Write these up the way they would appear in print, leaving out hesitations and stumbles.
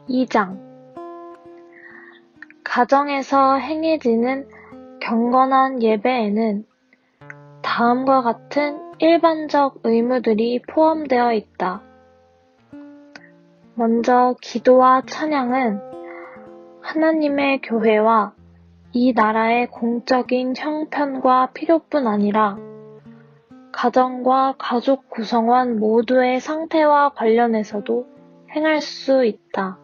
2장 가정에서 행해지는 경건한 예배에는 다음과 같은 일반적 의무들이 포함되어 있다. 먼저 기도와 찬양은 하나님의 교회와 이 나라의 공적인 형편과 필요뿐 아니라 가정과 가족 구성원 모두의 상태와 관련해서도 행할 수 있다.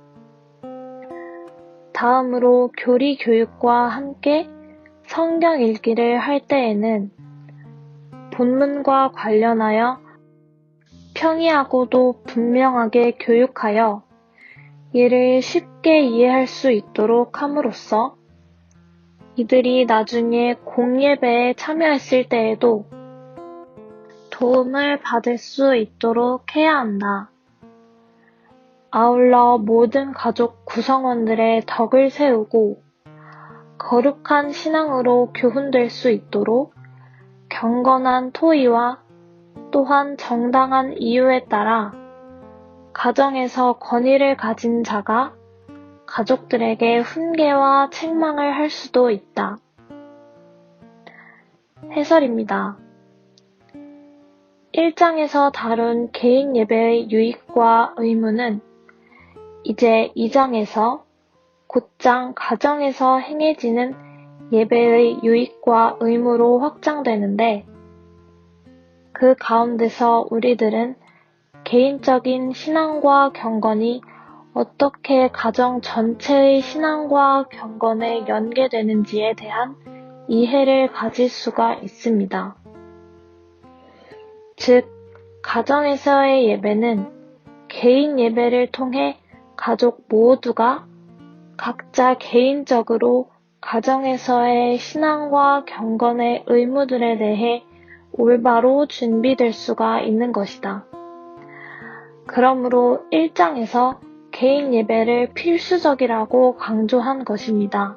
다음으로 교리 교육과 함께 성경 읽기를 할 때에는 본문과 관련하여 평이하고도 분명하게 교육하여 이를 쉽게 이해할 수 있도록 함으로써 이들이 나중에 공예배에 참여했을 때에도 도움을 받을 수 있도록 해야 한다. 아울러 모든 가족 구성원들의 덕을 세우고 거룩한 신앙으로 교훈될 수 있도록 경건한 토의와 또한 정당한 이유에 따라 가정에서 권위를 가진 자가 가족들에게 훈계와 책망을 할 수도 있다. 해설입니다. 1장에서 다룬 개인 예배의 유익과 의무는 이제 2장에서 곧장 가정에서 행해지는 예배의 유익과 의무로 확장되는데 그 가운데서 우리들은 개인적인 신앙과 경건이 어떻게 가정 전체의 신앙과 경건에 연계되는지에 대한 이해를 가질 수가 있습니다. 즉, 가정에서의 예배는 개인 예배를 통해 가족 모두가 각자 개인적으로 가정에서의 신앙과 경건의 의무들에 대해 올바로 준비될 수가 있는 것이다. 그러므로 1장에서 개인 예배를 필수적이라고 강조한 것입니다.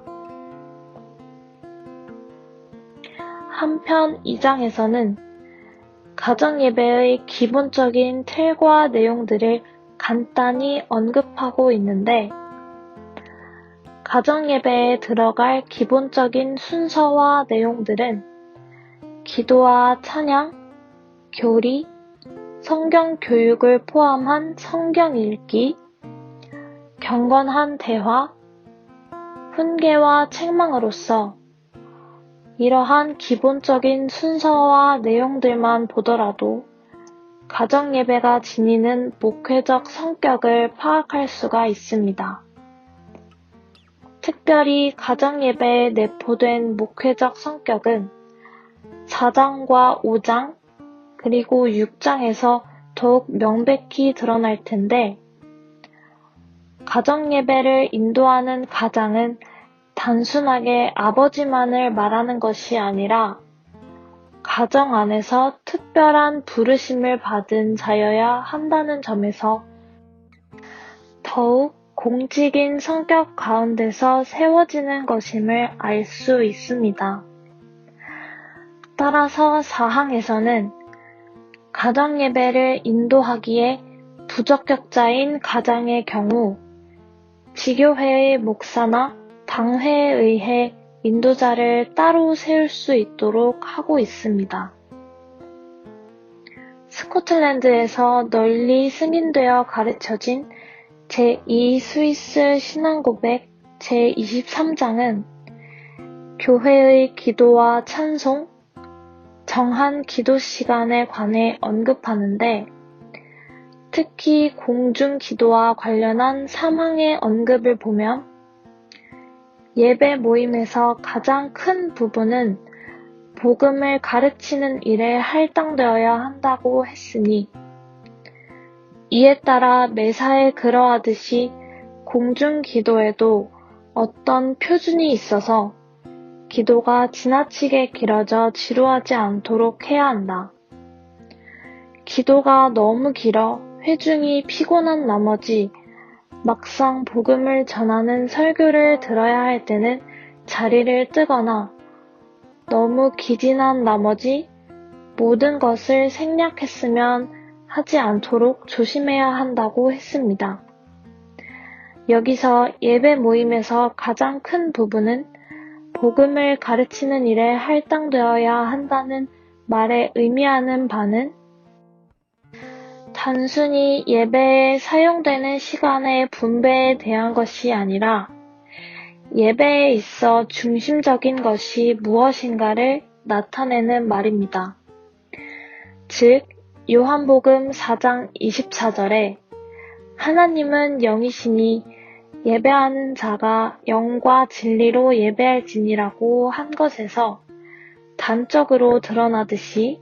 한편 2장에서는 가정 예배의 기본적인 틀과 내용들을 간단히 언급하고 있는데 가정 예배에 들어갈 기본적인 순서와 내용들은 기도와 찬양, 교리, 성경 교육을 포함한 성경 읽기, 경건한 대화, 훈계와 책망으로서 이러한 기본적인 순서와 내용들만 보더라도 가정 예배가 지니는 목회적 성격을 파악할 수가 있습니다. 특별히 가정 예배에 내포된 목회적 성격은 4장과 5장 그리고 6장에서 더욱 명백히 드러날 텐데 가정 예배를 인도하는 가장은 단순하게 아버지만을 말하는 것이 아니라 가정 안에서 특별한 부르심을 받은 자여야 한다는 점에서 더욱 공직인 성격 가운데서 세워지는 것임을 알 수 있습니다. 따라서 4항에서는 가정 예배를 인도하기에 부적격자인 가장의 경우 지교회의 목사나 당회에 의해 인도자를 따로 세울 수 있도록 하고 있습니다. 스코틀랜드에서 널리 승인되어 가르쳐진 제2 스위스 신앙고백 제23장은 교회의 기도와 찬송, 정한 기도 시간에 관해 언급하는데 특히 공중 기도와 관련한 3항의 언급을 보면 예배 모임에서 가장 큰 부분은 복음을 가르치는 일에 할당되어야 한다고 했으니 이에 따라 매사에 그러하듯이 공중 기도에도 어떤 표준이 있어서 기도가 지나치게 길어져 지루하지 않도록 해야 한다. 기도가 너무 길어 회중이 피곤한 나머지 막상 복음을 전하는 설교를 들어야 할 때는 자리를 뜨거나 너무 기진한 나머지 모든 것을 생략했으면 하지 않도록 조심해야 한다고 했습니다. 여기서 예배 모임에서 가장 큰 부분은 복음을 가르치는 일에 할당되어야 한다는 말에 의미하는 바는 단순히 예배에 사용되는 시간의 분배에 대한 것이 아니라 예배에 있어 중심적인 것이 무엇인가를 나타내는 말입니다. 즉, 요한복음 4장 24절에 하나님은 영이시니 예배하는 자가 영과 진리로 예배할지니라고 한 것에서 단적으로 드러나듯이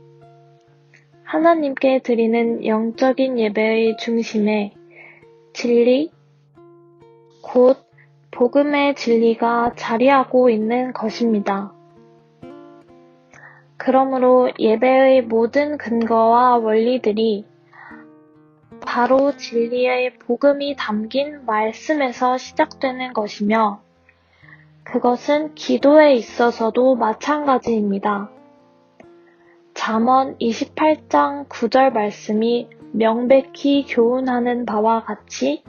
하나님께 드리는 영적인 예배의 중심에 진리, 곧 복음의 진리가 자리하고 있는 것입니다. 그러므로 예배의 모든 근거와 원리들이 바로 진리의 복음이 담긴 말씀에서 시작되는 것이며 그것은 기도에 있어서도 마찬가지입니다. 잠언 28장 9절 말씀이 명백히 교훈하는 바와 같이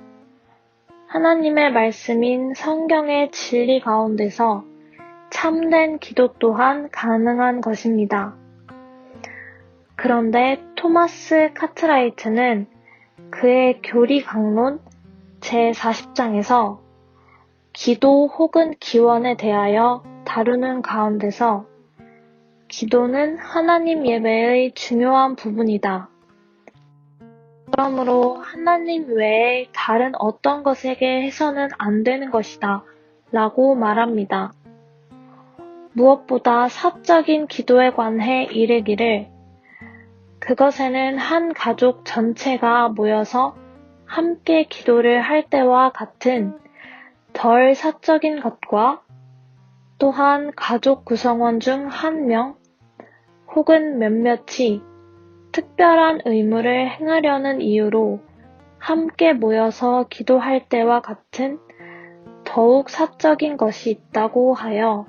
하나님의 말씀인 성경의 진리 가운데서 참된 기도 또한 가능한 것입니다. 그런데 토마스 카트라이트는 그의 교리 강론 제40장에서 기도 혹은 기원에 대하여 다루는 가운데서 기도는 하나님 예배의 중요한 부분이다. 그러므로 하나님 외에 다른 어떤 것에게 해서는 안 되는 것이다 라고 말합니다. 무엇보다 사적인 기도에 관해 이르기를 그것에는 한 가족 전체가 모여서 함께 기도를 할 때와 같은 덜 사적인 것과 또한 가족 구성원 중 한 명 혹은 몇몇이 특별한 의무를 행하려는 이유로 함께 모여서 기도할 때와 같은 더욱 사적인 것이 있다고 하여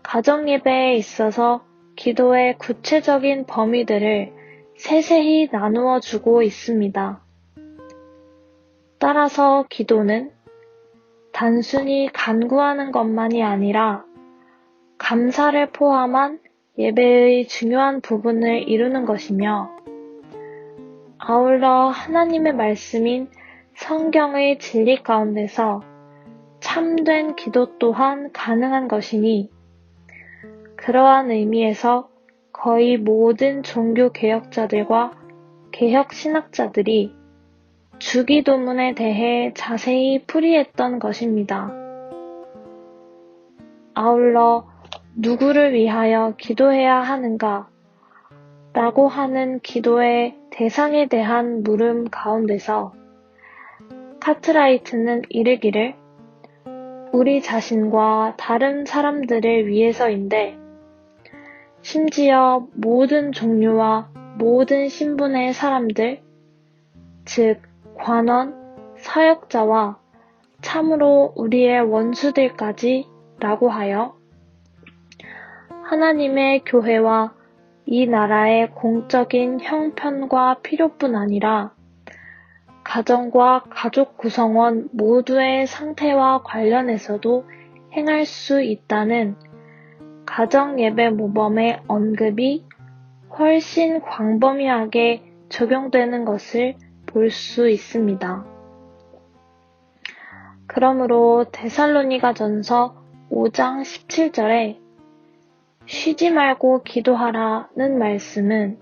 가정예배에 있어서 기도의 구체적인 범위들을 세세히 나누어 주고 있습니다. 따라서 기도는 단순히 간구하는 것만이 아니라 감사를 포함한 예배의 중요한 부분을 이루는 것이며 아울러 하나님의 말씀인 성경의 진리 가운데서 참된 기도 또한 가능한 것이니 그러한 의미에서 거의 모든 종교 개혁자들과 개혁 신학자들이 주기도문에 대해 자세히 풀이했던 것입니다. 아울러 누구를 위하여 기도해야 하는가? 라고 하는 기도의 대상에 대한 물음 가운데서 카트라이트는 이르기를 우리 자신과 다른 사람들을 위해서인데 심지어 모든 종류와 모든 신분의 사람들, 즉 관원, 사역자와 참으로 우리의 원수들까지 라고 하여 하나님의 교회와 이 나라의 공적인 형편과 필요뿐 아니라 가정과 가족 구성원 모두의 상태와 관련해서도 행할 수 있다는 가정예배 모범의 언급이 훨씬 광범위하게 적용되는 것을 볼 수 있습니다. 그러므로 데살로니가전서 5장 17절에 쉬지 말고 기도하라는 말씀은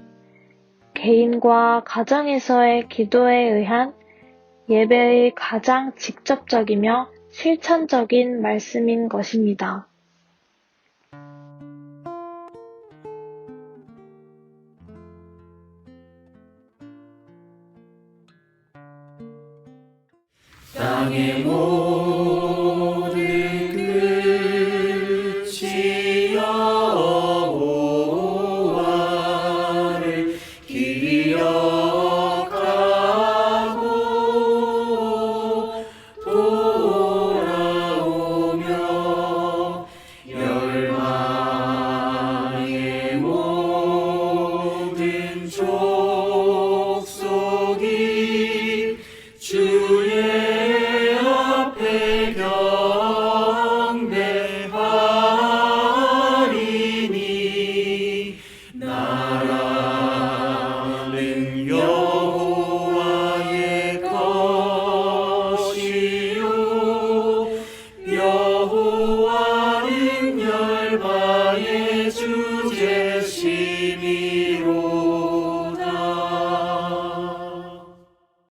개인과 가정에서의 기도에 의한 예배의 가장 직접적이며 실천적인 말씀인 것입니다. 땅의